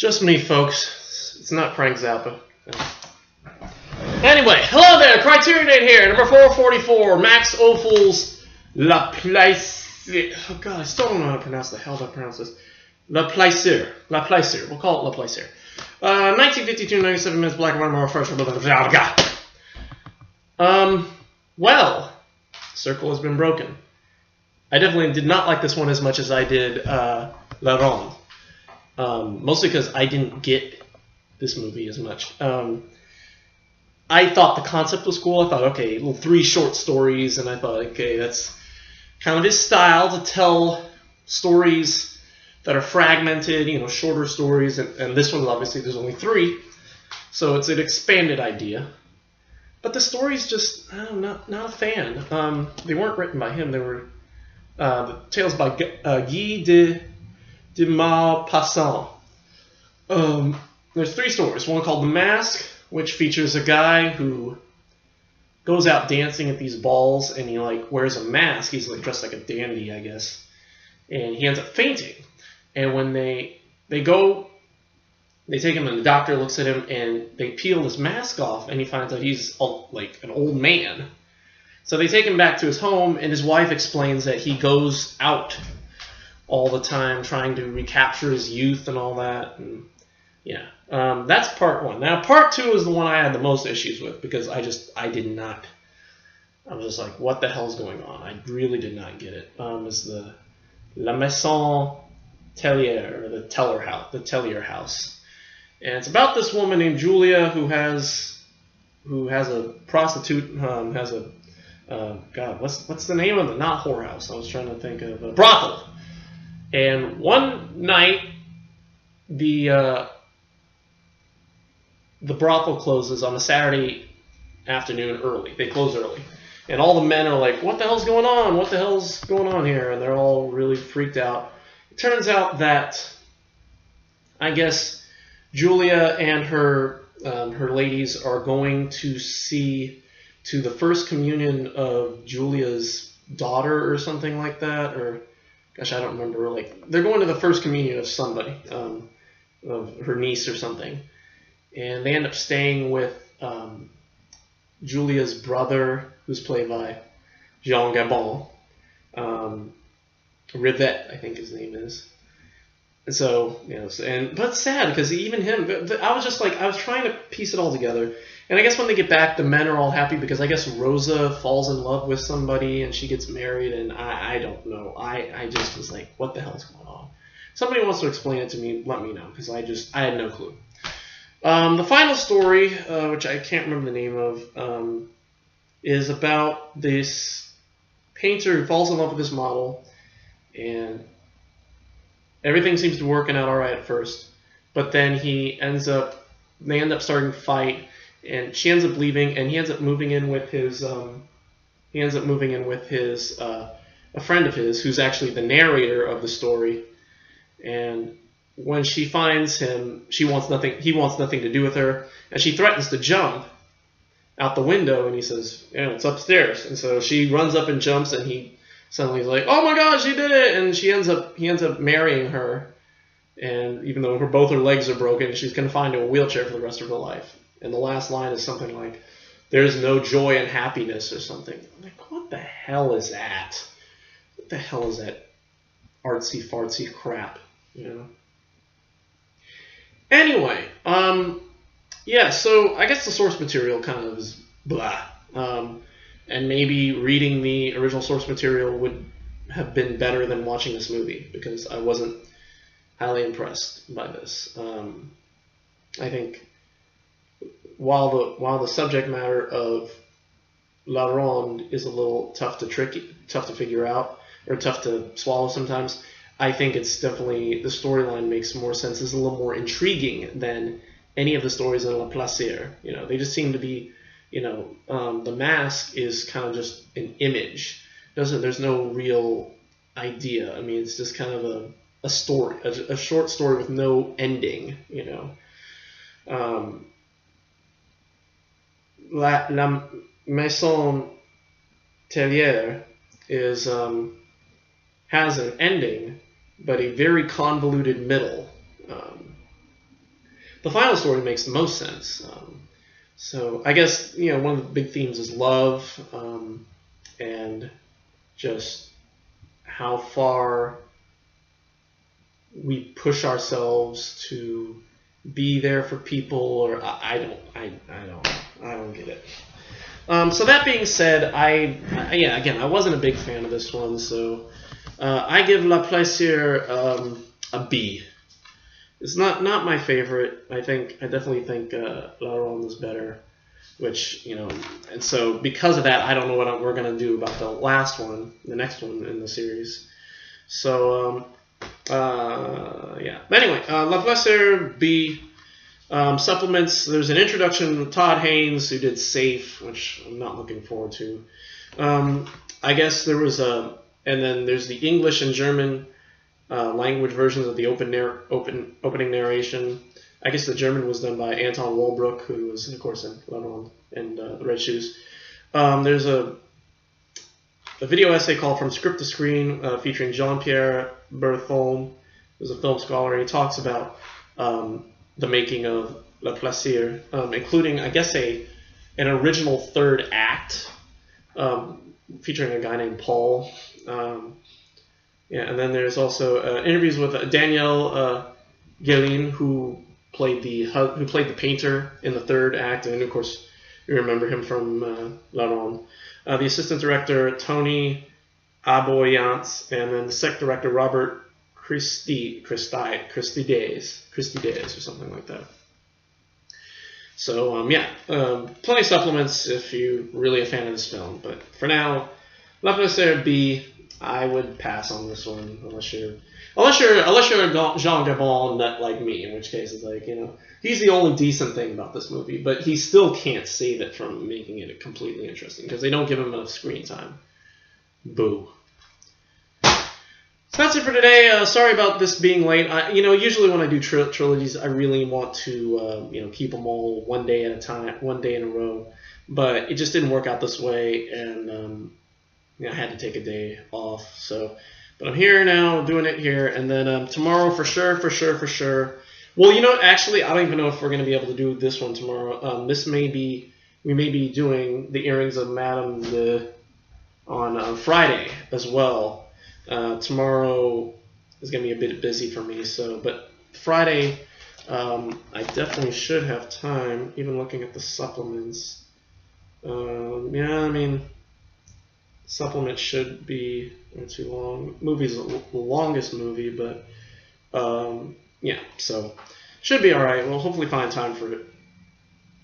Just me, folks. It's not Frank Zappa. Anyway, hello there, CriterioNate here, number 444, Max Ophuls La Plaisir. Oh god, I still don't know how to pronounce the hell to pronounce this. La Plaisir. La Plaisir. We'll call it La Plaisir. 1952, 97 minutes, black and white, more fresh. Well, circle has been broken. I definitely did not like this one as much as I did La Ronde. Mostly because I didn't get this movie as much. I thought the concept was cool. I thought, okay, little 3 short stories, and I thought, okay, that's kind of his style to tell stories that are fragmented, you know, shorter stories. And this one, obviously, there's only 3, so it's an expanded idea. But the story's just, I don't know, not a fan. They weren't written by him. They were the tales by Guy de Maupassant. There's 3 stories. One called The Mask, which features a guy who goes out dancing at these balls, and he like wears a mask. He's like dressed like a dandy, I guess, and he ends up fainting. And when they take him, and the doctor looks at him, and they peel his mask off, and he finds out he's like an old man. So they take him back to his home, and his wife explains that he goes out all the time trying to recapture his youth and all that. And yeah, that's part 1. Now part 2 is the one I had the most issues with, because I was just like, what the hell's going on? I really did not get it. It's the La Maison Tellier, or the Tellier house. And it's about this woman named Julia who has a prostitute, God, what's the name of it? Not whorehouse. I was trying to think of a brothel. And one night, the brothel closes on a Saturday afternoon early. They close early. And all the men are like, what the hell's going on? What the hell's going on here? And they're all really freaked out. It turns out that, I guess, Julia and her ladies are going to see to the first communion of Julia's daughter or something like that, or gosh, I don't remember. Like, they're going to the first communion of somebody, of her niece or something, and they end up staying with Julia's brother, who's played by Jean Gabin. Rivette, I think his name is. And so, you know, but it's sad because even him, I was just like, I was trying to piece it all together. And I guess when they get back, the men are all happy because I guess Rosa falls in love with somebody and she gets married, and I don't know. I just was like, what the hell's going on? Somebody wants to explain it to me, let me know, because I had no clue. The final story, which I can't remember the name of, is about this painter who falls in love with this model, and everything seems to be working out all right at first, but then they end up starting to fight, and she ends up leaving, and he ends up moving in with his a friend of his who's actually the narrator of the story. And when she finds him, he wants nothing to do with her, and she threatens to jump out the window, and he says, you know, it's upstairs. And so she runs up and jumps, and he suddenly is like, oh my gosh, she did it! And he ends up marrying her, and even though both her legs are broken, she's confined to a wheelchair for the rest of her life. And the last line is something like, there's no joy and happiness, or something. I'm like, what the hell is that? What the hell is that artsy fartsy crap, you know? Anyway, yeah, so I guess the source material kind of is blah. And maybe reading the original source material would have been better than watching this movie, because I wasn't highly impressed by this. I think while the subject matter of La Ronde is a little tough to figure out, or tough to swallow sometimes, I think it's definitely, the storyline makes more sense. It's a little more intriguing than any of the stories in La Plaisir. You know, they just seem to be, you know, The Mask is kind of just an image. There's no real idea. I mean, it's just kind of a story, a short story with no ending, you know. La Maison Tellier has an ending, but a very convoluted middle. the final story makes the most sense. So I guess, you know, one of the big themes is love, and just how far we push ourselves to be there for people, or I don't get it. So that being said, yeah, again, I wasn't a big fan of this one, so I give La Plaisir a B. It's not my favorite. I definitely think La Ronde is better, which, you know, and so because of that, I don't know what we're gonna do about the last one, the next one in the series. So yeah. But anyway, La Plaisir B. Supplements. There's an introduction with Todd Haynes, who did Safe, which I'm not looking forward to. I guess there was and then there's the English and German language versions of the opening narration. I guess the German was done by Anton Walbrook, who was, of course, in Le Ronde and The Red Shoes. There's a video essay called From Script to Screen, featuring Jean-Pierre Berthon, who's a film scholar, and he talks about the making of La Plaisir, including, I guess, an original third act, featuring a guy named Paul. Yeah, and then there's also interviews with Daniel Gabin, who played the painter in the third act, and of course you remember him from La Ronde. The assistant director Tony Aboyance, and then the sec director Robert Christides or something like that. So yeah, plenty of supplements if you're really a fan of this film. But for now, La Plaisir B. I would pass on this one unless you're a Jean Gabin nut like me, in which case it's like, you know, he's the only decent thing about this movie, but he still can't save it from making it completely interesting because they don't give him enough screen time. Boo. So that's it for today. Sorry about this being late. Usually when I do trilogies, I really want to, keep them all one day at a time, one day in a row. But it just didn't work out this way, and I had to take a day off. So, but I'm here now, doing it here, and then tomorrow for sure. Well, actually, I don't even know if we're going to be able to do this one tomorrow. We may be doing the earrings of Madame on Friday as well. Tomorrow is going to be a bit busy for me, but Friday, I definitely should have time, even looking at the supplements. Supplement should be not too long. Movie's the longest movie, but yeah, so should be all right. We'll hopefully find time for it.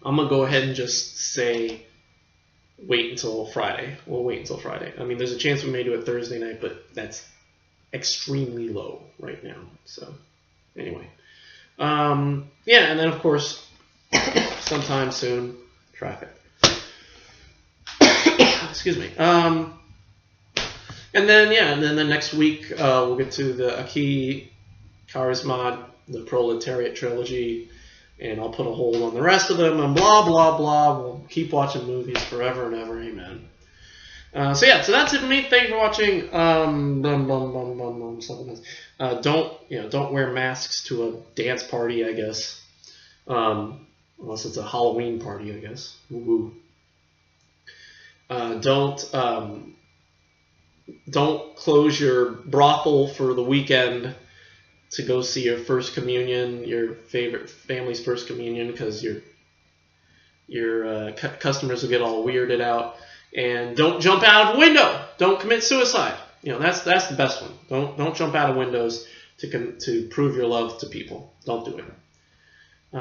I'm going to go ahead and just say wait until Friday. We'll wait until Friday. I mean, there's a chance we may do it Thursday night, but that's extremely low right now. So anyway, yeah, and then of course, sometime soon, traffic. Excuse me. And then the next week we'll get to the Aki Kaurismäki, the Proletariat trilogy, and I'll put a hold on the rest of them, and blah, blah, blah. We'll keep watching movies forever and ever. Amen. So that's it for me. Thank you for watching. Don't wear masks to a dance party, I guess. Unless it's a Halloween party, I guess. Woo-woo. Don't close your brothel for the weekend to go see your first communion, your favorite family's first communion, because your customers will get all weirded out. And don't jump out of a window. Don't commit suicide. That's the best one. Don't jump out of windows to prove your love to people. Don't do it.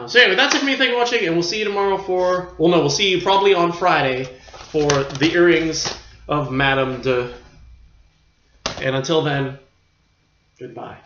So anyway, that's it for me. Thank you for watching, and we'll see you tomorrow we'll see you probably on Friday for the earrings of Madame de. And until then, goodbye.